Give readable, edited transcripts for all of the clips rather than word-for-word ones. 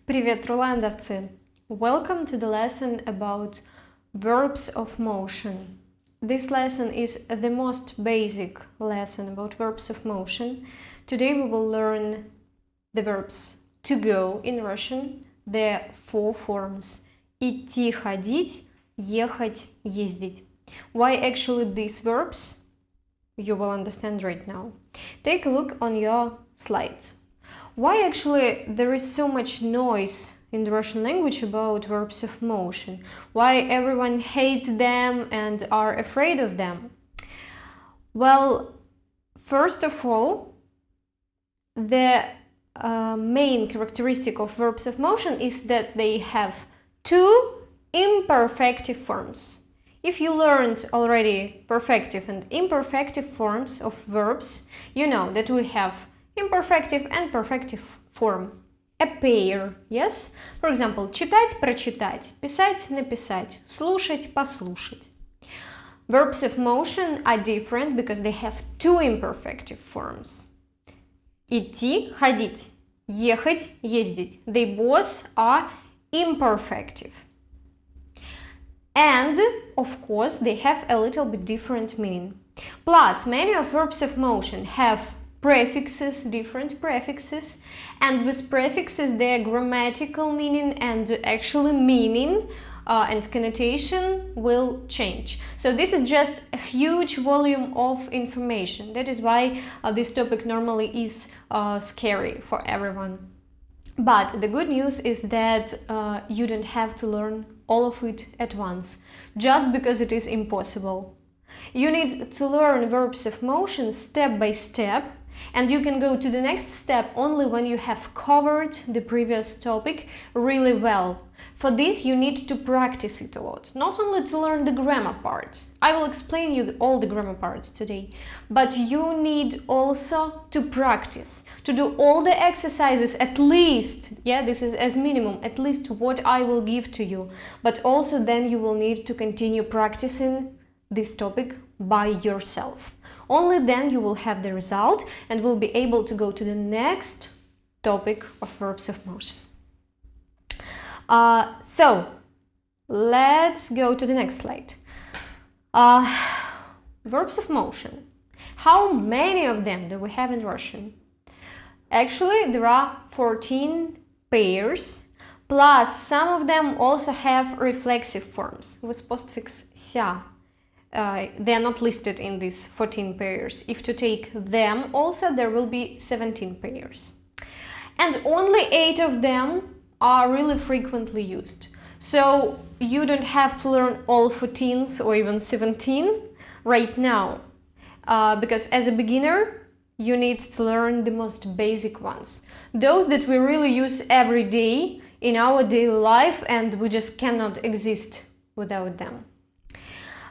Привет, руландовцы! Welcome to the lesson about verbs of motion. This lesson is the most basic lesson about verbs of motion. Today we will learn the verbs to go in Russian, their four forms: идти, ходить, ехать, ездить. Why actually these verbs? You will understand right now. Take a look on your slides. Why actually there is so much noise in the Russian language about verbs of motion? Why everyone hates them and are afraid of them? Well, first of all, the main characteristic of verbs of motion is that they have two imperfective forms. If you learned already perfective and imperfective forms of verbs, you know that we have imperfective and perfective form. A pair, yes? For example, читать, прочитать, писать, написать, слушать, послушать. Verbs of motion are different because they have two imperfective forms. Идти, ходить, ехать, ездить. They both are imperfective. And, of course, they have a little bit different meaning. Plus, many of verbs of motion have prefixes, different prefixes, and with prefixes their grammatical meaning and actually meaning and connotation will change. So this is just a huge volume of information. That is why this topic normally is scary for everyone. But the good news is that you don't have to learn all of it at once, just because it is impossible. You need to learn verbs of motion step by step, and you can go to the next step only when you have covered the previous topic really well. For this, you need to practice it a lot, not only to learn the grammar part. I will explain you all the grammar parts today, but you need also to practice, to do all the exercises at least, yeah, this is as minimum, at least what I will give to you, but also then you will need to continue practicing this topic by yourself. Only then you will have the result and will be able to go to the next topic of verbs of motion. So, let's go to the next slide. Verbs of motion. How many of them do we have in Russian? Actually, there are 14 pairs, plus some of them also have reflexive forms with postfix ся. They are not listed in these 14 pairs. If to take them also, there will be 17 pairs. And only 8 of them are really frequently used. So you don't have to learn all 14 or even 17 right now. Because as a beginner, you need to learn the most basic ones. Those that we really use every day in our daily life and we just cannot exist without them.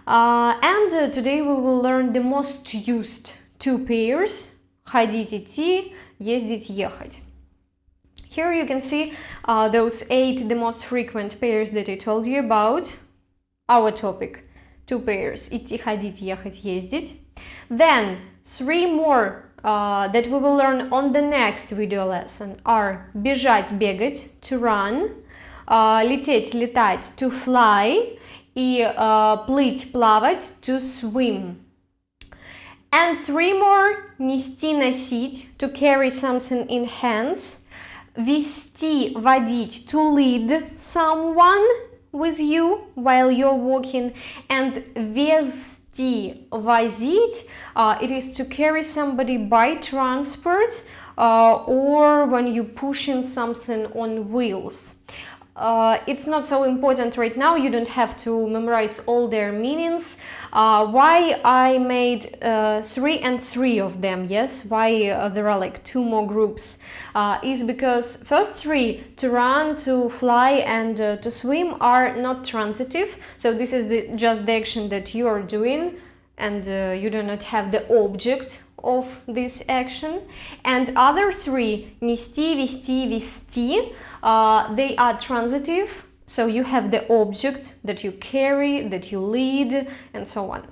Today we will learn the most used two pairs: ходить, идти, ездить, ехать. Here you can see those 8 the most frequent pairs that I told you about. Our topic, two pairs: идти, ходить, ехать, ездить. Then 3 more that we will learn on the next video lesson are бежать, бегать, to run, лететь, летать, to fly, и плыть, плавать, to swim. And 3 more: нести, носить, to carry something in hands, вести, водить, to lead someone with you while you're walking, and везти, возить, it is to carry somebody by transport or when you're pushing something on wheels. It's not so important right now, you don't have to memorize all their meanings. Why I made 3 and 3 of them, yes, why there are like 2 more groups, is because first 3, to run, to fly and to swim, are not transitive, so this is just the action that you are doing and you do not have the object of this action. And other 3, нести, вести, вести, they are transitive, so you have the object that you carry, that you lead, and so on.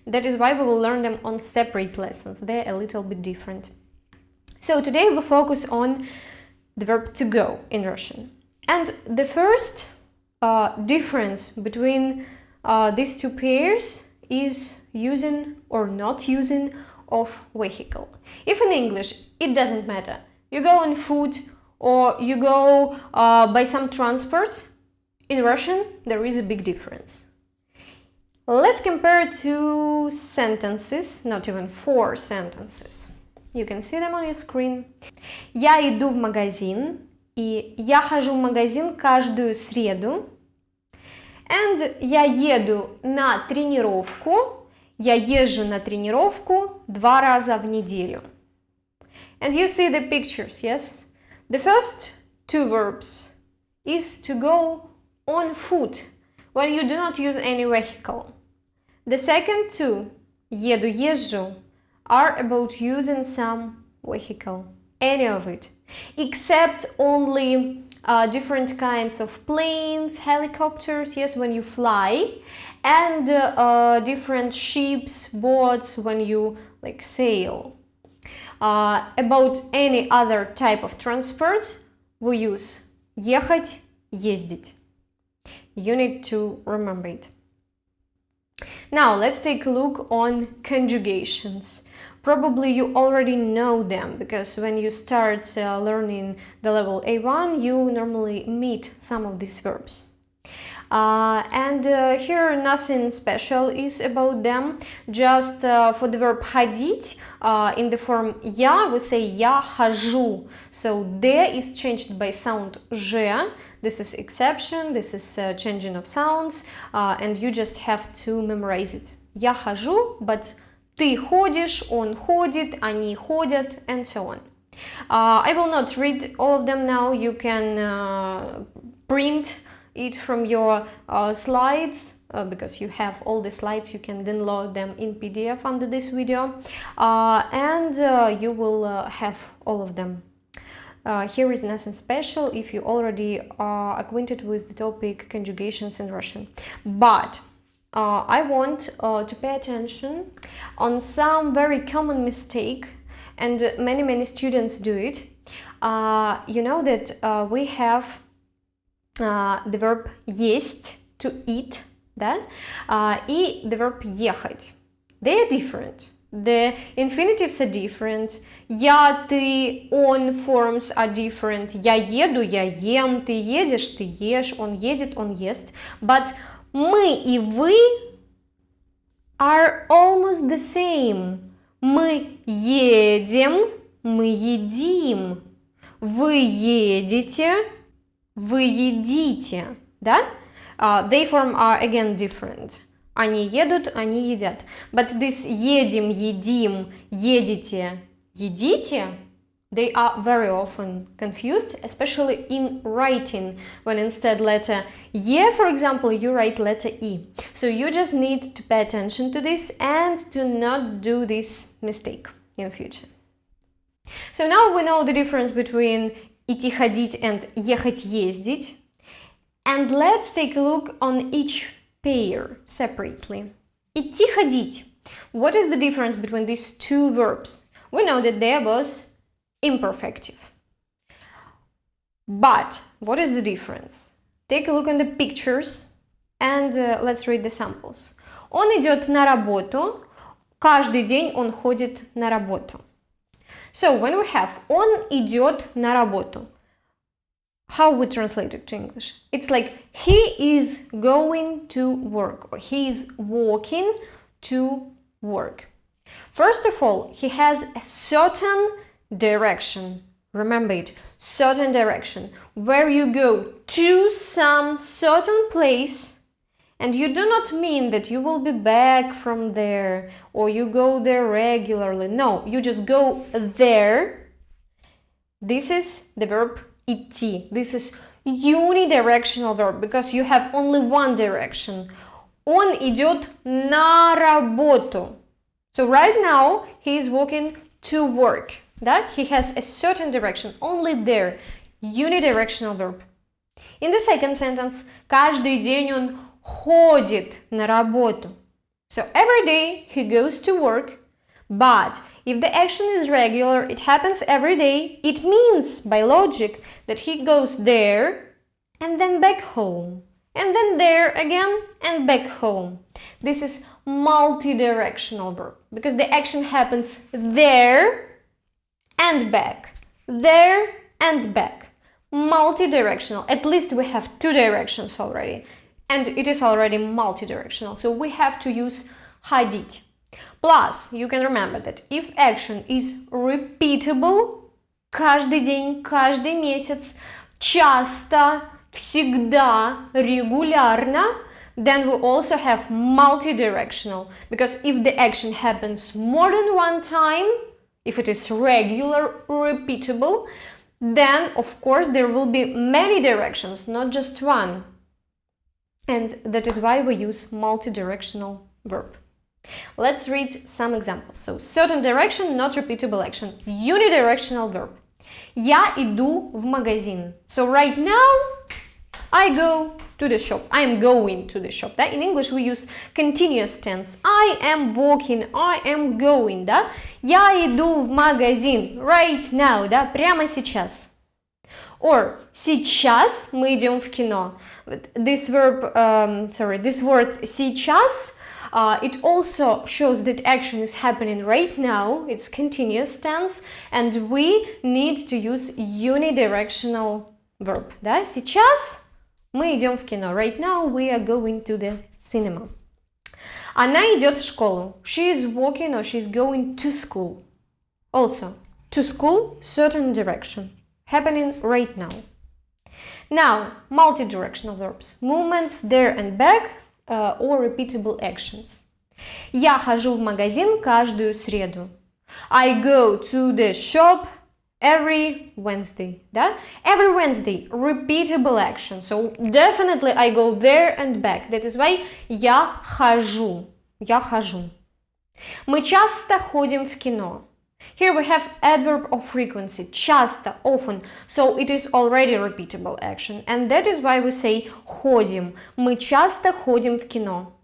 That is why we will learn them on separate lessons. They're a little bit different. So today we focus on the verb to go in Russian. And the first difference between these two pairs is using or not using of vehicle. If in English, it doesn't matter. You go on foot or you go by some transport. In Russian, there is a big difference. Let's compare two sentences, not even 4 sentences. You can see them on your screen. Я иду в магазин, и я хожу в магазин каждую среду. And я еду на тренировку, я езжу на тренировку 2 раза в неделю. And you see the pictures, yes? The first 2 verbs is to go on foot when you do not use any vehicle. The second 2, еду, езжу, are about using some vehicle, any of it, except only different kinds of planes, helicopters, yes, when you fly, and different ships, boats, when you like sail. About any other type of transport, we use ехать, ездить. You need to remember it. Now, let's take a look on conjugations. Probably you already know them, because when you start learning the level A1, you normally meet some of these verbs. Here nothing special is about them. Just for the verb ходить, in the form я, we say я хожу. So D is changed by sound Ж. This is exception, this is changing of sounds, and you just have to memorize it. Я хожу, but ты ходишь, он ходит, они ходят, and so on. I will not read all of them now. You can print it from your slides, because you have all the slides. You can download them in PDF under this video, and you will have all of them. Here is nothing special if you already are acquainted with the topic conjugations in Russian. But I want to pay attention on some very common mistake, and many students do it. You know that we have the verb есть, to eat, да? И the verb ехать. They are different. The infinitives are different. Я, ты, он forms are different. Я еду, я ем, ты едешь, ты ешь, он едет, он ест. But мы и вы are almost the same. Мы едем, мы едим. Вы едете, вы едите. Да? They form are again different. Они едут, они едят. But this едем, едим, едете, едите, they are very often confused, especially in writing, when instead letter E, for example, you write letter E. So you just need to pay attention to this and to not do this mistake in the future. So now we know the difference between идти, ходить and ехать, ездить. And let's take a look on each pair separately. Идти, ходить. What is the difference between these two verbs? We know that they are both imperfective. But what is the difference? Take a look on the pictures and let's read the samples. Он идет на работу. Каждый день он ходит на работу. So when we have он идет на работу, how we translate it to English? It's like he is going to work, or he is walking to work. First of all, he has a certain direction. Remember it, certain direction, where you go to some certain place, and you do not mean that you will be back from there or you go there regularly. No, you just go there. This is the verb ИДТИ. This is unidirectional verb because you have only one direction. Он идет на работу. So right now he is walking to work. That he has a certain direction, only there. Unidirectional verb. In the second sentence, каждый день он ходит на работу. So every day he goes to work. But if the action is regular, it happens every day, it means by logic that he goes there and then back home, and then there again and back home. This is multi-directional verb because the action happens there and back, there and back. Multi-directional. At least we have two directions already, and it is already multi-directional, so we have to use ходить. Plus, you can remember that if action is repeatable, каждый день, каждый месяц, часто, всегда, регулярно, then we also have multi-directional, because if the action happens more than one time, if it is regular, repeatable, then of course there will be many directions, not just one. And that is why we use multi-directional verb. Let's read some examples. So, certain direction, not repeatable action. Unidirectional verb. Я иду в магазин. So, right now, I go to the shop. I am going to the shop. Да? In English, we use continuous tense. I am walking, I am going. Да? Я иду в магазин. Right now. Да? Прямо сейчас. Or, сейчас мы идем в кино. This verb, this word сейчас, it also shows that action is happening right now. It's continuous tense, and we need to use unidirectional verb. Да? Сейчас мы идем в кино. Right now we are going to the cinema. Она идет в школу. She is walking or she is going to school. Also, to school, certain direction. Happening right now. Now, multi-directional verbs. Movements there and back or repeatable actions. Я хожу в магазин каждую среду. I go to the shop every Wednesday. Да? Every Wednesday. Repeatable action. So, definitely I go there and back. That is why я хожу. Я хожу. Мы часто ходим в кино. Here we have adverb of frequency, часто, often, so it is already repeatable action, and that is why we say ходим. Мы часто ходим в кино.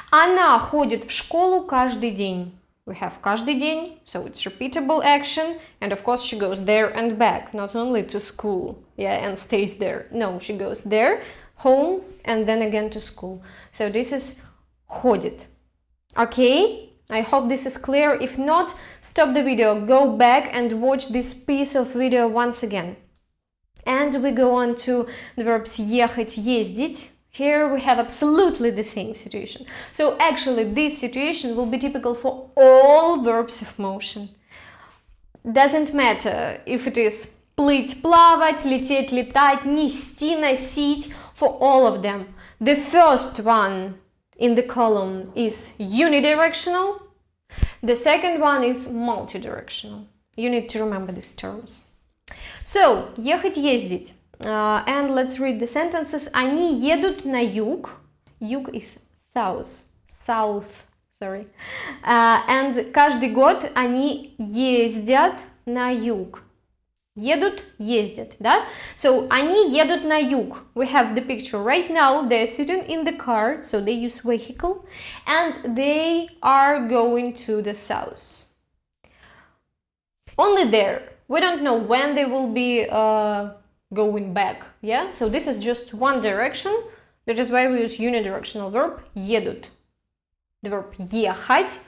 Она ходит в школу каждый день. We have каждый день, so it's repeatable action, and of course she goes there and back, not only to school, and stays there. No, she goes there, home, and then again to school. So this is ходит. Okay? I hope this is clear. If not, stop the video, go back and watch this piece of video once again. And we go on to the verbs ехать, ездить. Here we have absolutely the same situation. So actually this situation will be typical for all verbs of motion. Doesn't matter if it is плыть, плавать, лететь, летать, нести, носить, for all of them. The first one in the column is unidirectional. The second one is multidirectional. You need to remember these terms. So, ехать, ездить. And let's read the sentences. Они едут на юг. Юг is south. And каждый год они ездят на юг. Едут, ездят, да? So, они едут на юг. We have the picture right now. They're sitting in the car, so they use vehicle, and they are going to the south. Only there. We don't know when they will be going back, yeah? So, this is just one direction. That is why we use unidirectional verb едут. The verb ехать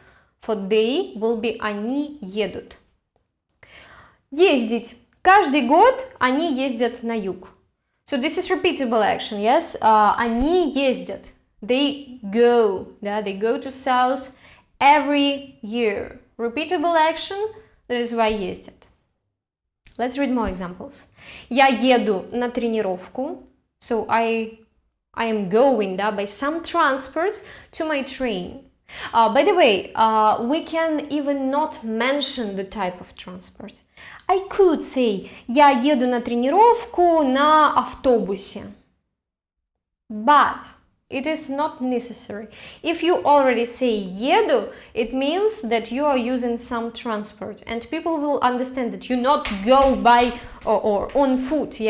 for they will be они едут. Ездить. Каждый год они ездят на юг. So this is repeatable action, yes? Они ездят. They go. Да? They go to south every year. Repeatable action, that is why ездят. Let's read more examples. Я еду на тренировку. So I am going by some transport to my train. By the way, we can even not mention the type of transport. I could say, я еду на тренировку на автобусе. But it is not necessary. If you already say еду, it means that you are using some transport, and people will understand that you not go by or on foot,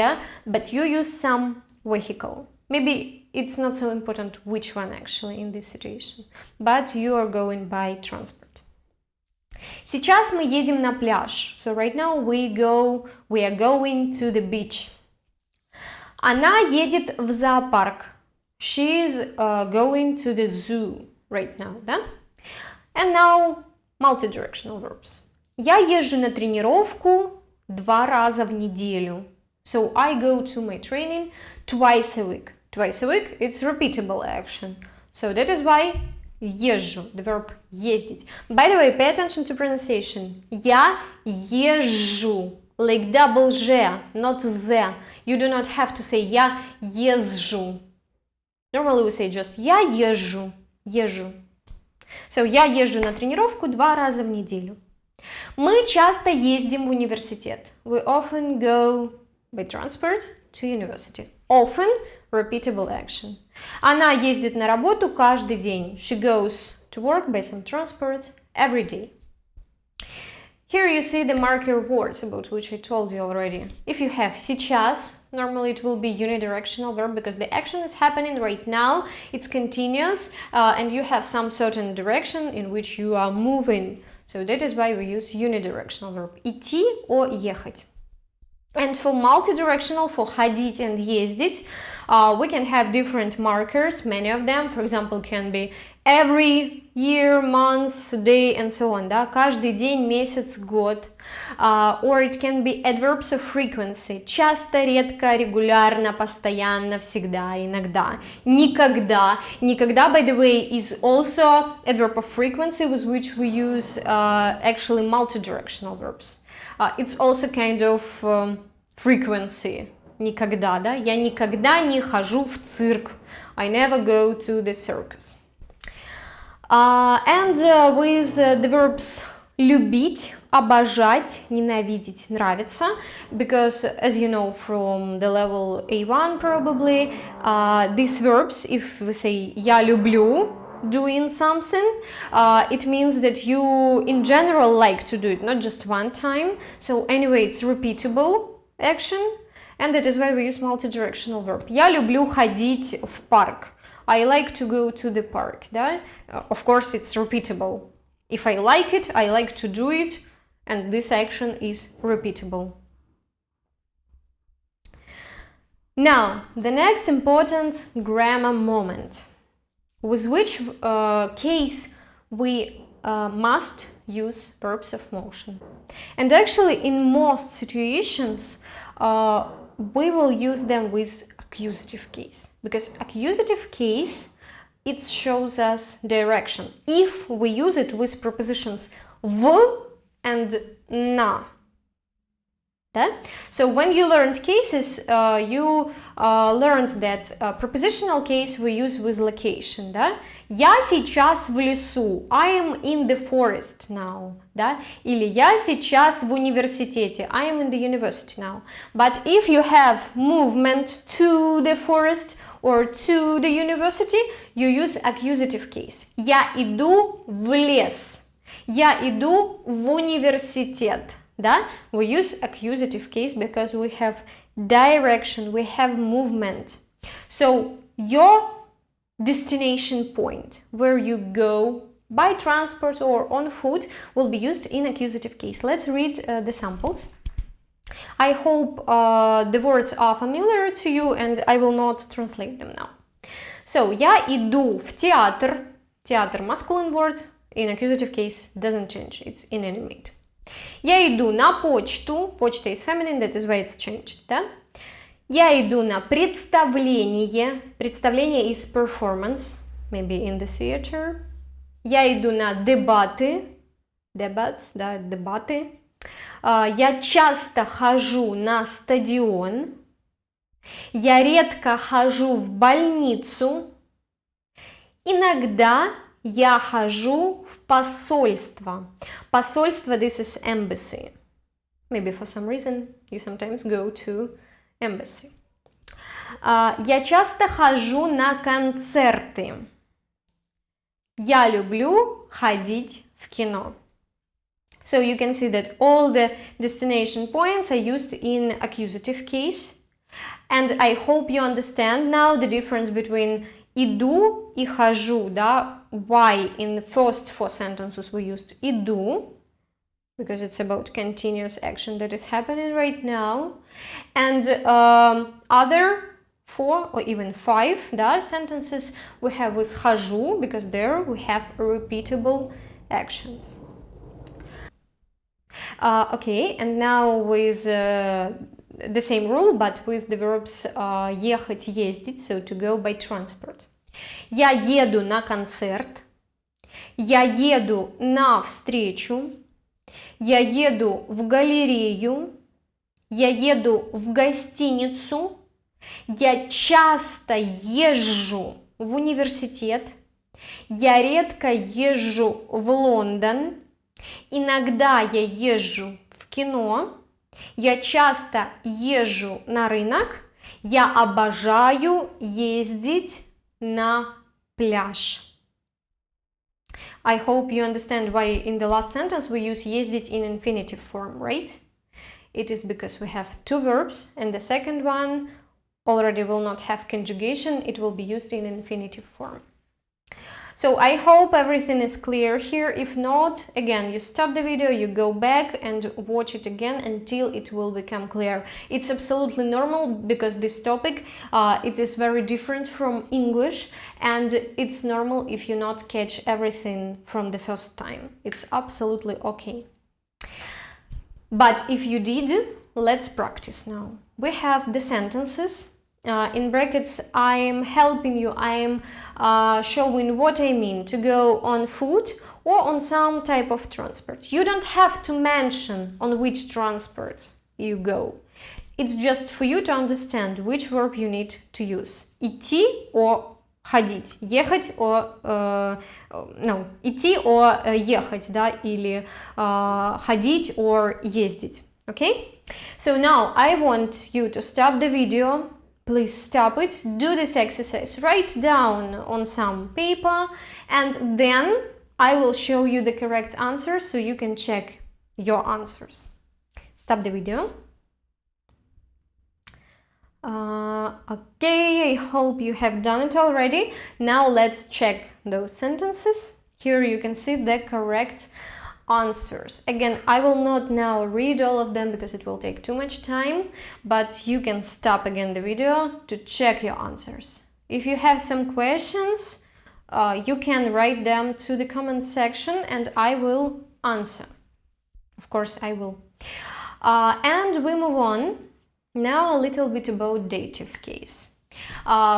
but you use some vehicle. Maybe it's not so important which one actually in this situation, but you are going by transport. Сейчас мы едем на пляж. So right now we are going to the beach. Она едет в зоопарк. She's going to the zoo right now, да? And now multidirectional verbs. Я езжу на тренировку 2 раза в неделю. So I go to my training twice a week. Twice a week, it's repeatable action. So that is why езжу, the verb ездить. By the way, pay attention to pronunciation. Я езжу, like double Ж, not Z. You do not have to say я езжу. Normally we say just я езжу, езжу. So я езжу на тренировку 2 раза в неделю. Мы часто ездим в университет. We often go by transport to university. Often, repeatable action. Она ездит на работу каждый день. She goes to work by some transport every day. Here you see the marker words about which I told you already. If you have сейчас, normally it will be unidirectional verb because the action is happening right now, it's continuous, and you have some certain direction in which you are moving. So that is why we use unidirectional verb. Идти or ехать. And for multidirectional, for ходить and ездить, we can have different markers. Many of them, for example, can be every year, month, day, and so on. Да? Каждый день, месяц, год. Or it can be adverbs of frequency. Часто, редко, регулярно, постоянно, всегда, иногда. Никогда. Никогда, by the way, is also adverb of frequency with which we use actually multidirectional verbs. It's also kind of frequency. Никогда, да? Я никогда не хожу в цирк. I never go to the circus. And with the verbs любить, обожать, ненавидеть, нравиться, because as you know from the level A1 probably, these verbs, if we say я люблю doing something, it means that you in general like to do it, not just one time. So anyway, it's repeatable action, and that is why we use multidirectional verb. Я люблю ходить в парк. I like to go to the park. Да? Of course, it's repeatable. If I like it, I like to do it, and this action is repeatable. Now, the next important grammar moment, with which case we must use verbs of motion. And actually, in most situations, we will use them with accusative case, because accusative case, it shows us direction if we use it with prepositions в and на. Да? So when you learned cases, you learned that prepositional case we use with location. Да? Я сейчас в лесу. I am in the forest now. Да? Или я сейчас в университете. I am in the university now. But if you have movement to the forest or to the university, you use accusative case. Я иду в лес. Я иду в университет. Да? We use accusative case because we have direction, we have movement. So your destination point, where you go by transport or on foot, will be used in accusative case. Let's read the samples. I hope the words are familiar to you and I will not translate them now. So, я иду в театр. Театр, masculine word, in accusative case doesn't change, it's inanimate. Я иду на почту. Почта is feminine, that is why it's changed, да? Я иду на представление. Представление is performance, maybe in the theater. Я иду на дебаты. Debates, да, дебаты. Я часто хожу на стадион. Я редко хожу в больницу. Иногда я хожу в посольство. Посольство, this is embassy. Maybe for some reason you sometimes go to embassy. Я часто хожу на концерты. Я люблю ходить в кино. So you can see that all the destination points are used in accusative case. And I hope you understand now the difference between иду и хожу, да? Why in the first 4 sentences we used иду, because it's about continuous action that is happening right now. And other 4 or even 5, да, sentences we have with хожу, because there we have repeatable actions. Okay, and now with the same rule, but with the verbs ехать, ездить, so to go by transport. Я еду на концерт, я еду на встречу, я еду в галерею, я еду в гостиницу, я часто езжу в университет, я редко езжу в Лондон, иногда я езжу в кино, я часто езжу на рынок, я обожаю ездить на пляж. I hope you understand why in the last sentence we use ездить in infinitive form, right? It is because we have two verbs, and the second one already will not have conjugation, it will be used in infinitive form. So I hope everything is clear here. If not, again, you stop the video, you go back and watch it again until it will become clear. It's absolutely normal because this topic, it is very different from English, and it's normal if you not catch everything from the first time. It's absolutely okay. But if you did, let's practice now. We have the sentences. In brackets, I am helping you, I am showing what I mean to go on foot or on some type of transport. You don't have to mention on which transport you go. It's just for you to understand which verb you need to use. Идти or ходить. Ехать or... no, идти or ехать, да, или ходить or ездить. Okay? So now I want you to stop the video. Please stop it, do this exercise, write down on some paper, and then I will show you the correct answers so you can check your answers. Stop the video. Okay, I hope you have done it already. Now let's check those sentences. Here you can see the correct answers. Again, I will not now read all of them because it will take too much time, but you can stop again the video to check your answers. If you have some questions, you can write them to the comment section and I will answer. Of course, I will. And we move on. Now a little bit about dative case.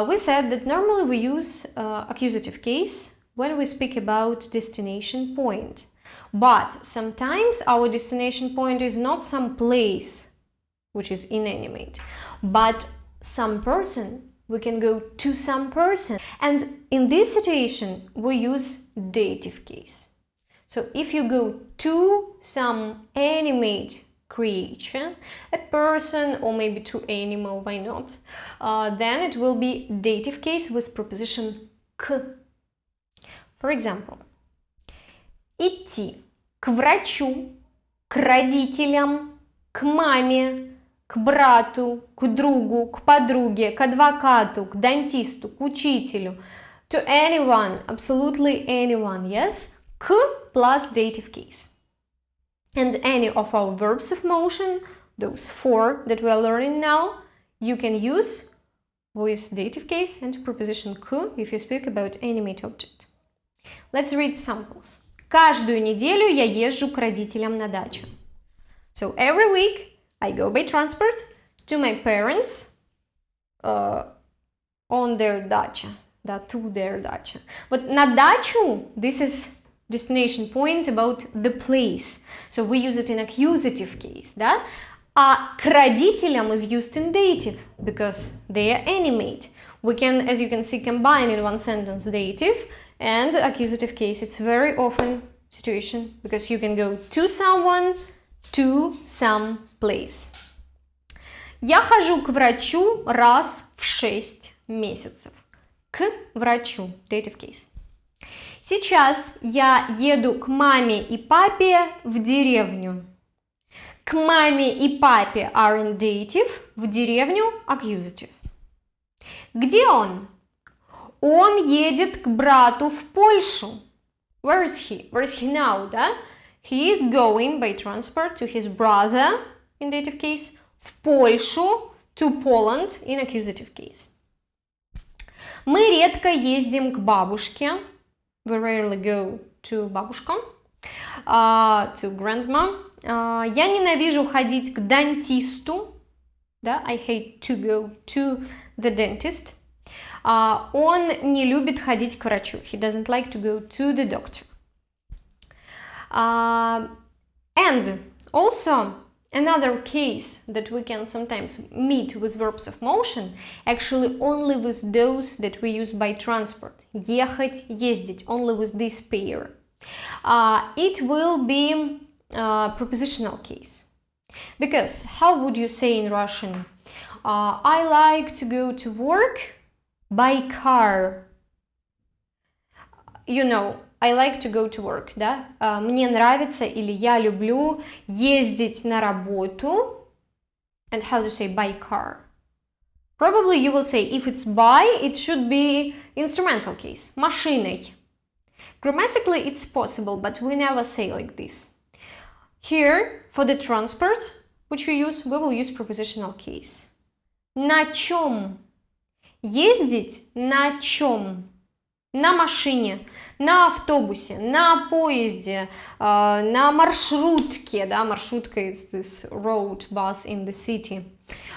We said that normally we use accusative case when we speak about destination point. But sometimes our destination point is not some place, which is inanimate, but some person. We can go to some person. And in this situation, we use dative case. So if you go to some animate creature, a person, or maybe to animal, why not? Then it will be dative case with preposition к. For example, идти к врачу, к родителям, к маме, к брату, к другу, к подруге, к адвокату, к дантисту, к учителю. To anyone, absolutely anyone, yes? К plus dative case. And any of our verbs of motion, those 4 that we are learning now, you can use with dative case and preposition к if you speak about animate object. Let's read samples. Каждую неделю я езжу к родителям на дачу. So every week I go by transport to my parents on their dacha, to their dacha. But на дачу, this is destination point about the place. So we use it in accusative case, да? А к родителям is used in dative because they are animate. We can, as you can see, combine in one sentence dative and accusative case. It's very often situation because you can go to someone, to some place. Я хожу к врачу раз в 6 месяцев. К врачу, dative case. Сейчас я еду к маме и папе в деревню. К маме и папе are in dative, в деревню accusative. Где он? Он едет к брату в Польшу. Where is he? Where is he now, да? He is going by transport to his brother, in dative case, в Польшу, to Poland, in accusative case. Мы редко ездим к бабушке. We rarely go to бабушка. To grandma. Я ненавижу ходить к дантисту. Да? I hate to go to the dentist. Он не любит ходить к врачу. He doesn't like to go to the doctor. And also, another case that we can sometimes meet with verbs of motion, actually only with those that we use by transport. Ехать, ездить, only with this pair. It will be prepositional case. Because how would you say in Russian? I like to go to work by car. You know, I like to go to work, да? Мне нравится или я люблю ездить на работу. And how to say by car? Probably you will say if it's by, it should be instrumental case, машиной. Grammatically it's possible, but we never say like this. Here, for the transport, which we will use prepositional case. На чем? Ездить на чем? На машине, на автобусе, на поезде, на маршрутке, да, маршрутка is this road bus in the city,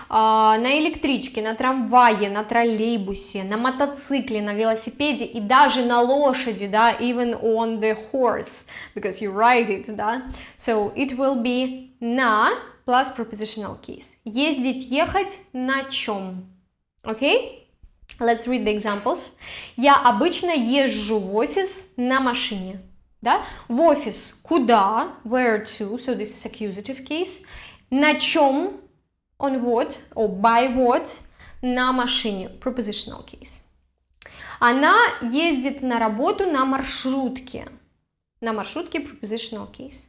на электричке, на трамвае, на троллейбусе, на мотоцикле, на велосипеде и даже на лошади, да, even on the horse, because you ride it, да. So it will be на plus prepositional case. Ездить, ехать на чем? Okay? Let's read the examples. Я обычно езжу в офис на машине. Да? В офис куда? Where to? So this is accusative case. На чем? On what? Or by what? На машине. Prepositional case. Она ездит на работу на маршрутке. На маршрутке prepositional case.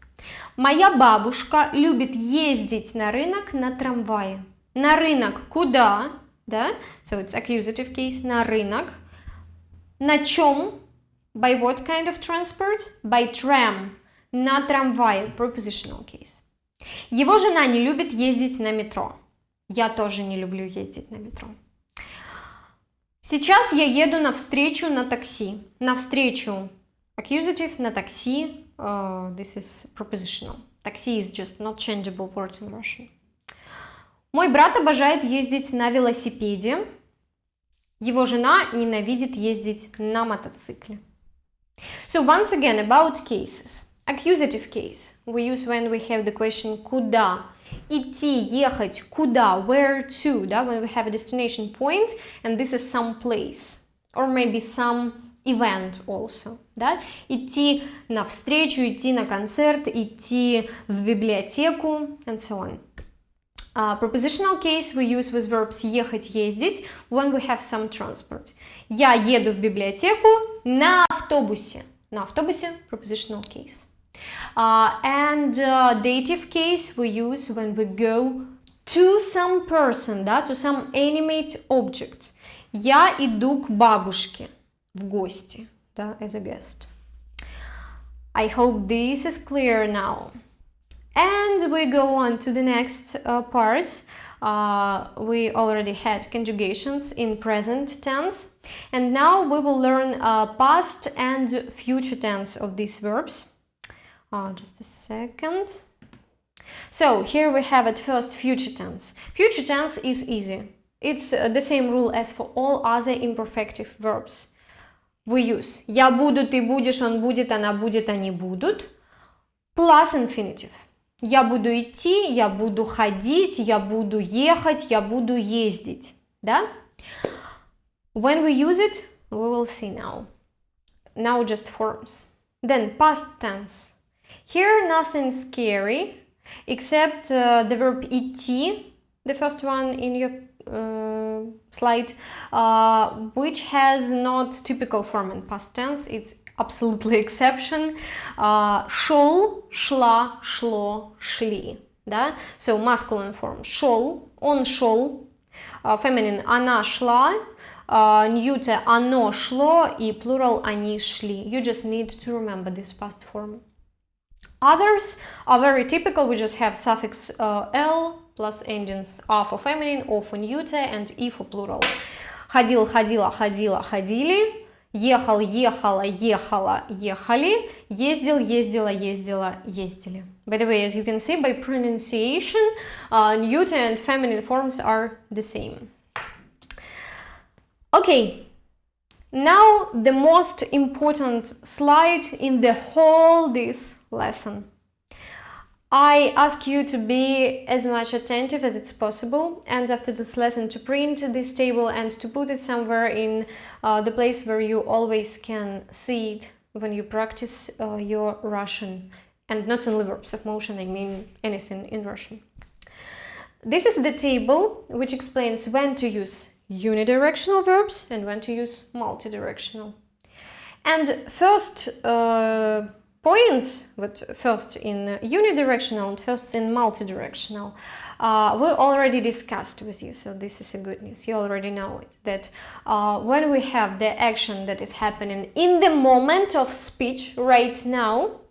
Моя бабушка любит ездить на рынок на трамвае. На рынок куда? Да? So it's accusative case. На рынок. На чем? By what kind of transport? By tram. На трамвае. Prepositional case. Его жена не любит ездить на метро. Я тоже не люблю ездить на метро. Сейчас я еду навстречу на такси. Навстречу. Accusative, на такси. This is prepositional. Такси is just not changeable word in Russian. Мой брат обожает ездить на велосипеде. Его жена ненавидит ездить на мотоцикле. So once again about cases. Accusative case we use when we have the question куда. Идти, ехать, куда, where to, да, when we have a destination point and this is some place or maybe some event also, да, идти на встречу, идти на концерт, идти в библиотеку and so on. Prepositional case we use with verbs ехать, ездить when we have some transport. Я еду в библиотеку на автобусе. На автобусе prepositional case. And dative case we use when we go to some person, да, to some animate object. Я иду к бабушке в гости, да, as a guest. I hope this is clear now. And we go on to the next part. We already had conjugations in present tense. And now we will learn past and future tense of these verbs. Just a second. So here we have at first future tense. Future tense is easy. It's the same rule as for all other imperfective verbs. We use я буду, ты будешь, он будет, она будет, они будут. Plus infinitive. Я буду идти, я буду ходить, я буду ехать, я буду ездить. Да? When we use it, we will see now. Now just forms. Then past tense. Here nothing scary, except the verb ИДТИ, the first one in your slide, which has not typical form in past tense. It's absolutely exception. Шел, шла, шло, шли. Да? So masculine form. Шел, он шел. Feminine она шла. Neuter оно шло. И plural они шли. You just need to remember this past form. Others are very typical. We just have suffix L plus endings R for feminine, O for neuter, and E for plural. Ходил, ходила, ходила, ходили. Ехал, ехала, ехала, ехали. Ездил, ездила, ездила, ездили. By the way, as you can see, by pronunciation, neuter and feminine forms are the same. Okay, now the most important slide in the whole this lesson. I ask you to be as much attentive as it's possible, and after this lesson to print this table and to put it somewhere in the place where you always can see it when you practice your Russian, and not only verbs of motion, I mean anything in Russian. This is the table which explains when to use unidirectional verbs and when to use multidirectional. And first points, but first in unidirectional and first in multidirectional, we already discussed with you, so this is a good news. You already know it, that when we have the action that is happening in the moment of speech right now,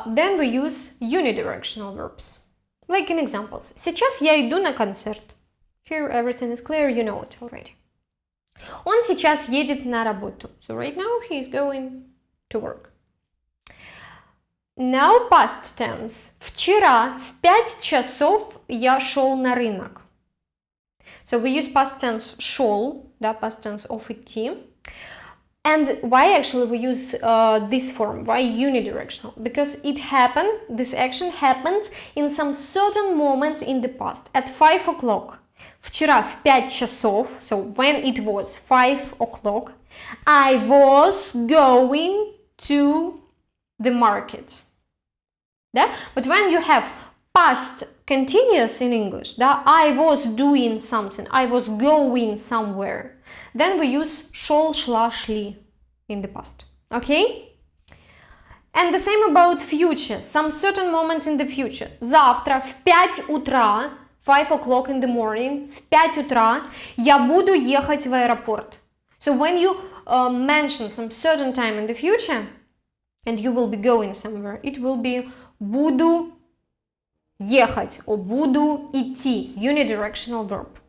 then we use unidirectional verbs. Like in examples. Сейчас я иду на концерт. Here everything is clear, you know it already. Он сейчас едет на работу. So right now he is going to work. Now past tense. Вчера в 5 часов я шел на рынок. So we use past tense шел, да, past tense of идти. And why actually we use this form? Why unidirectional? Because it happened, this action happened in some certain moment in the past, at 5 o'clock. Вчера в 5 часов, so when it was 5 o'clock, I was going to the market. Да? But when you have past continuous in English, да, I was doing something, I was going somewhere, then we use шел, шла, шли in the past. Okay? And the same about future, some certain moment in the future. Завтра в 5 утра, 5 o'clock in the morning, в 5 утра я буду ехать в аэропорт. So when you mention some certain time in the future and you will be going somewhere, it will be буду ехать or буду идти, unidirectional verb.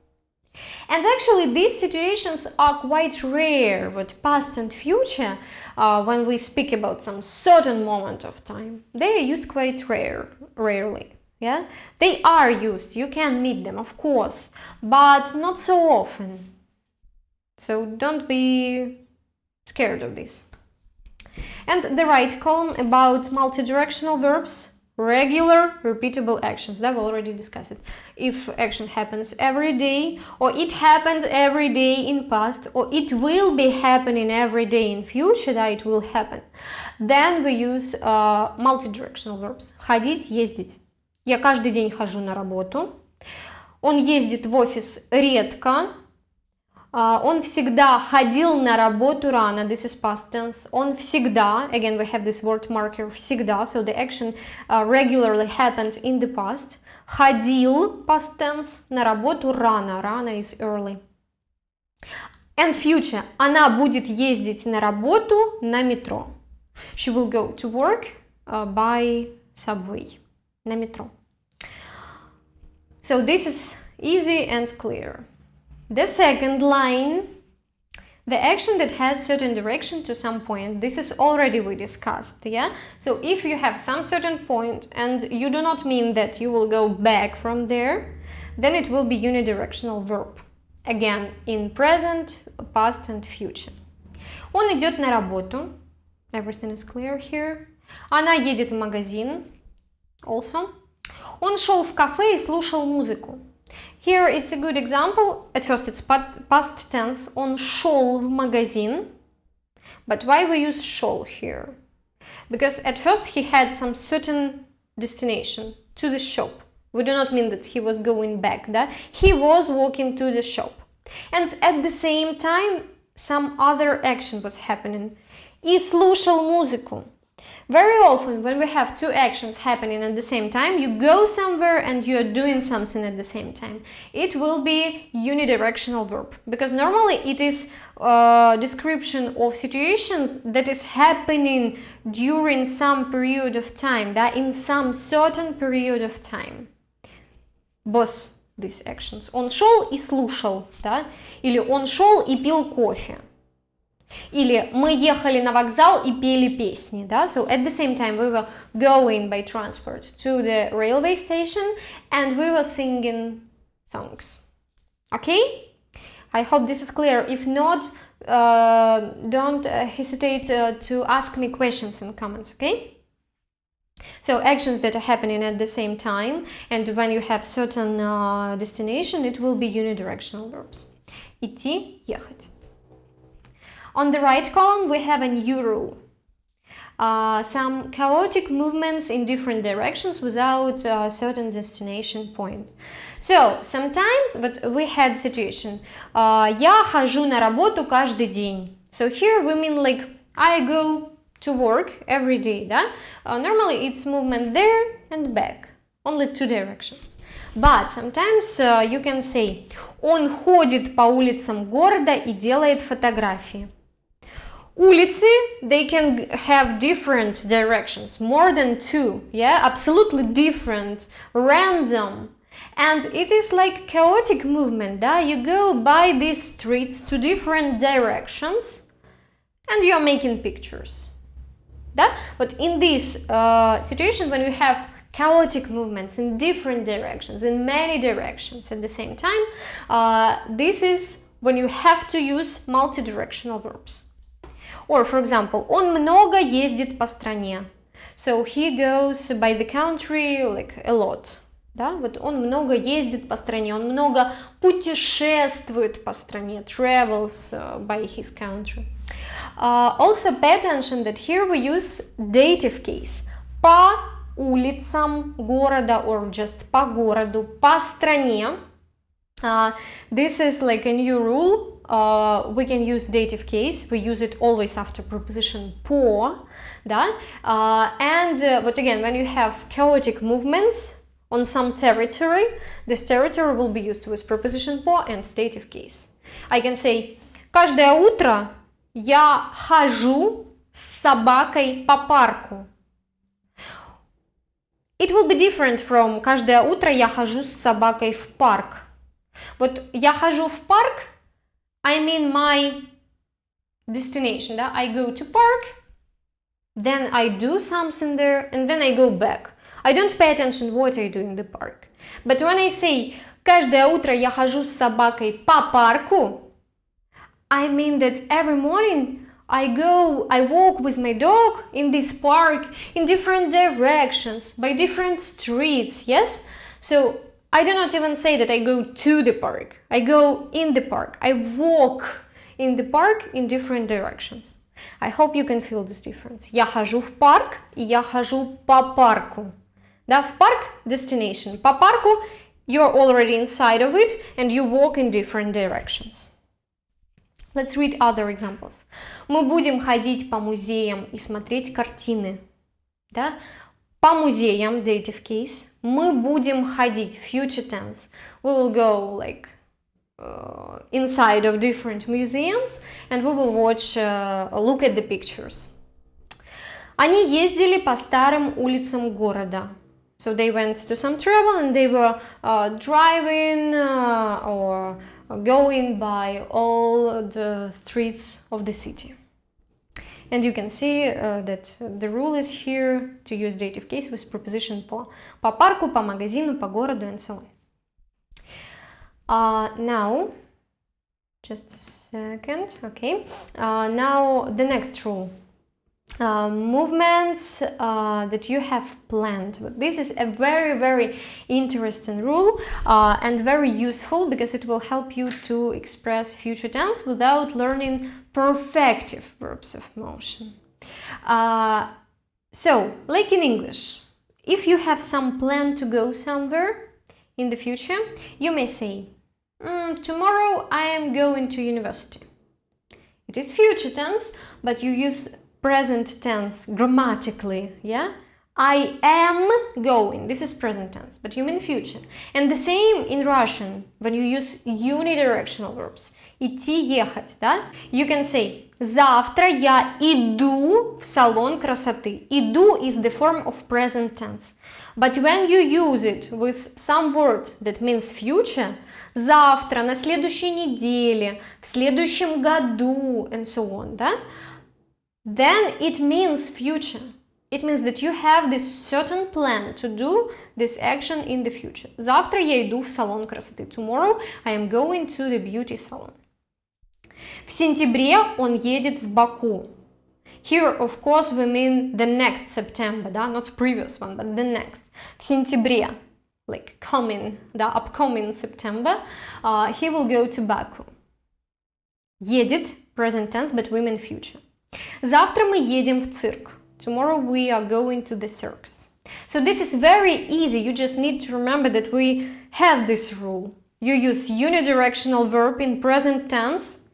And actually these situations are quite rare with past and future when we speak about some certain moment of time. They are used quite rarely. Yeah, they are used, you can meet them, of course, but not so often. So don't be scared of this. And the right column about multidirectional verbs, regular, repeatable actions. That we already discussed it. If action happens every day, or it happened every day in past, or it will be happening every day in future, that it will happen, then we use multidirectional verbs. Ходить, ездить. Я каждый день хожу на работу. Он ездит в офис редко. Он всегда ходил на работу рано. This is past tense. Он всегда, again we have this word marker, всегда, so the action regularly happens in the past. Ходил, past tense, на работу рано. Рано is early. And future. Она будет ездить на работу на метро. She will go to work by subway. На метро. So this is easy and clear. The second line, the action that has certain direction to some point, this is already we discussed, yeah? So if you have some certain point and you do not mean that you will go back from there, then it will be unidirectional verb. Again, in present, past and future. Он идет на работу. Everything is clear here. Она едет в магазин. Also. Он шел в кафе и слушал музыку. Here it's a good example. At first it's past tense. Он шел в магазин. But why we use шел here? Because at first he had some certain destination to the shop. We do not mean that he was going back. Да? He was walking to the shop. And at the same time some other action was happening. И слушал музыку. Very often when we have two actions happening at the same time, you go somewhere and you are doing something at the same time. It will be unidirectional verb, because normally it is a description of situations that is happening during some period of time, that in some certain period of time. Босс, these actions. Он шел и слушал, да? Или он шел и пил кофе. Или мы ехали на вокзал и пели песни, да? So at the same time we were going by transport to the railway station and we were singing songs. Okay? I hope this is clear. If not, don't hesitate to ask me questions in comments, okay? So actions that are happening at the same time, and when you have certain destination, it will be unidirectional verbs. Идти, ехать. On the right column, we have a new rule. Some chaotic movements in different directions without a certain destination point. So, sometimes but we had situation. Я хожу на работу каждый день. So here we mean like I go to work every day, да? Normally it's movement there and back. Only two directions. But sometimes you can say он ходит по улицам города и делает фотографии. Улицы, they can have different directions, more than two, yeah, absolutely different, random, and it is like chaotic movement, да? You go by these streets to different directions, and you're making pictures, да? But in this situation, when you have chaotic movements in different directions, in many directions at the same time, this is when you have to use multidirectional verbs. Or, for example, он много ездит по стране. So he goes by the country like a lot. Да? Вот он много ездит по стране, он много путешествует по стране, travels by his country. Also pay attention that here we use dative case. По улицам города or just по городу, по стране. This is like a new rule. We can use dative case. We use it always after preposition по, да? But again, when you have chaotic movements on some territory, this territory will be used with preposition по and dative case. I can say, каждое утро я хожу с собакой по парку. It will be different from каждое утро я хожу с собакой в парк. Вот я хожу в парк, I mean my destination, да? I go to park, then I do something there, and then I go back. I don't pay attention what I do in the park. But when I say каждое утро я хожу с собакой по парку, I mean that every morning I walk with my dog in this park in different directions, by different streets, yes? So I do not even say that I go to the park. I go in the park. I walk in the park in different directions. I hope you can feel this difference. Я хожу в парк и я хожу по парку. Да, в парк destination. По парку you're already inside of it and you walk in different directions. Let's read other examples. Мы будем ходить по музеям и смотреть картины. Да? По музеям, dative case. Мы будем ходить, future tense. We will go like inside of different museums and we will look at the pictures. Они ездили по старым улицам города. So they went to some travel and they were driving or going by all the streets of the city. And you can see that the rule is here to use dative case with preposition по. По парку, по магазину, по городу, and so on. Now, just a second, okay. Now the next rule. Movements that you have planned. This is a very, very interesting rule and very useful because it will help you to express future tense without learning perfective verbs of motion. So, like in English, if you have some plan to go somewhere in the future, you may say, tomorrow I am going to university. It is future tense, but you use present tense grammatically, yeah? I am going, this is present tense, but you mean future. And the same in Russian, when you use unidirectional verbs. Идти, ехать, да? You can say, завтра я иду в салон красоты. Иду is the form of present tense. But when you use it with some word that means future, завтра, на следующей неделе, в следующем году, and so on, да? Then it means future. It means that you have this certain plan to do this action in the future. Завтра я иду в салон красоты. Tomorrow I am going to the beauty salon. В сентябре он едет в Баку. Here, of course, we mean the next September, да? Not previous one, but the next. В сентябре, like coming, да, upcoming September, he will go to Baku. Едет, present tense, but we mean future. Завтра мы едем в цирк. Tomorrow we are going to the circus. So this is very easy. You just need to remember that we have this rule. You use unidirectional verb in present tense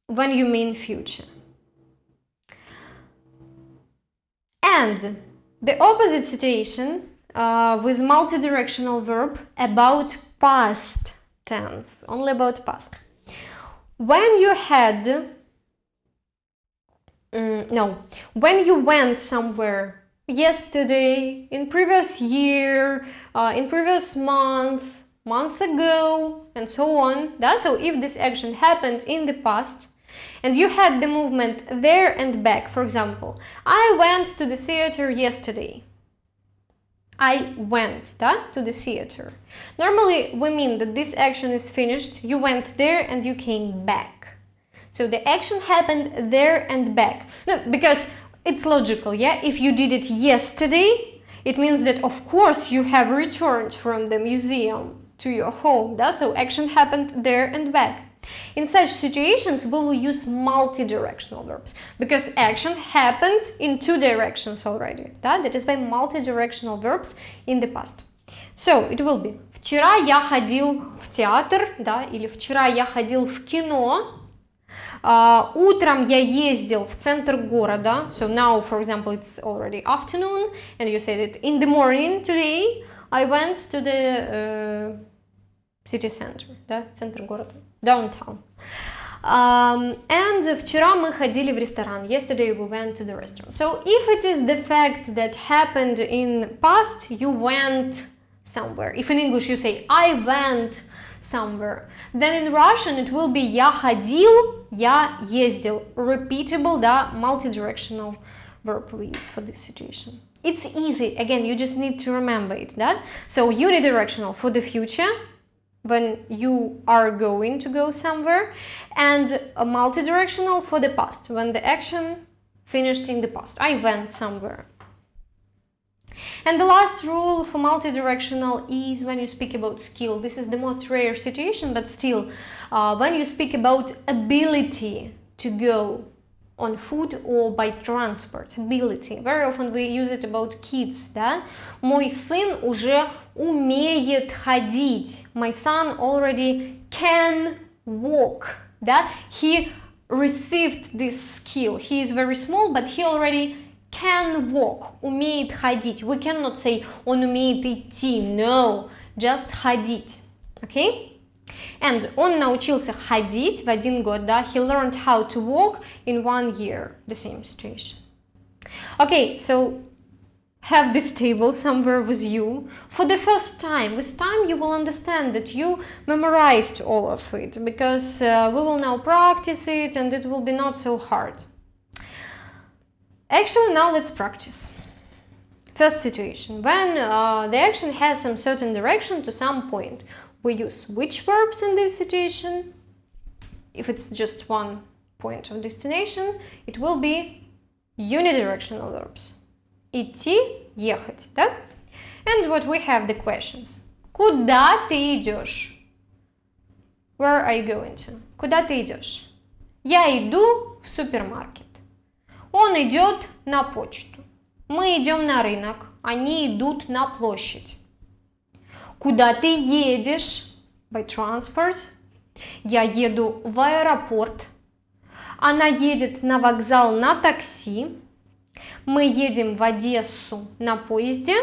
when you mean future. And the opposite situation with multidirectional verb about past tense, only about past. When you had when you went somewhere yesterday, in previous year, in previous month ago, and so on. Да? So if this action happened in the past, and you had the movement there and back, for example, I went to the theater yesterday. I went, да, to the theater. Normally, we mean that this action is finished, you went there and you came back. So the action happened there and back. No, because it's logical, yeah? If you did it yesterday, it means that of course you have returned from the museum to your home, да? So action happened there and back. In such situations, we will use multi-directional verbs because action happened in two directions already, да? That is by multi-directional verbs in the past. So it will be вчера я ходил в театр, да? Или вчера я ходил в кино. Утром я ездил в центр города. So now, for example, it's already afternoon, and you say that in the morning today I went to the city center, да, центр города, downtown. And вчера мы ходили в ресторан. Yesterday we went to the restaurant. So if it is the fact that happened in past, you went somewhere. If in English you say I went somewhere, then in Russian it will be я ходил, я ездил. Repeatable, да, multi-directional verb we use for this situation. It's easy. Again, you just need to remember it, да? So unidirectional for the future, when you are going to go somewhere, and a multi-directional for the past, when the action finished in the past. I went somewhere. And the last rule for multi-directional is when you speak about skill. This is the most rare situation, but still, when you speak about ability to go on foot or by transport, ability. Very often we use it about kids, да? Мой сын уже умеет ходить. My son already can walk, да? He received this skill. He is very small, but he already can walk, умеет ходить. We cannot say он умеет идти. No, just ходить. Okay? And он научился ходить в 1 год, да? He learned how to walk in 1 year. The same situation. Okay, so have this table somewhere with you. For the first time, with time you will understand that you memorized all of it, because we will now practice it and it will be not so hard. Actually, now let's practice. First situation, when the action has some certain direction to some point, we use which verbs in this situation? If it's just one point of destination, it will be unidirectional verbs. Идти, ехать, да? And what we have the questions. Куда ты идешь? Where are you going to? Куда ты идешь? Я иду в супермаркет. Он идет на почту. Мы идем на рынок. Они идут на площадь. Куда ты едешь? By transport. Я еду в аэропорт. Она едет на вокзал на такси. Мы едем в Одессу на поезде.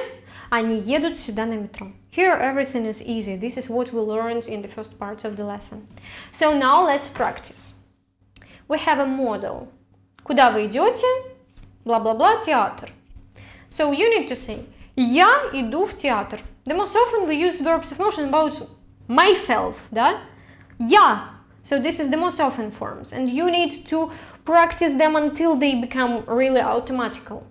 Они едут сюда на метро. Here everything is easy. This is what we learned in the first part of the lesson. So now let's practice. We have a model. Куда вы идете? Бла-бла-бла, театр. So you need to say, Я иду в театр. The most often we use verbs of motion about myself, да? Я. So this is the most often forms, and you need to practice them until they become really automatical.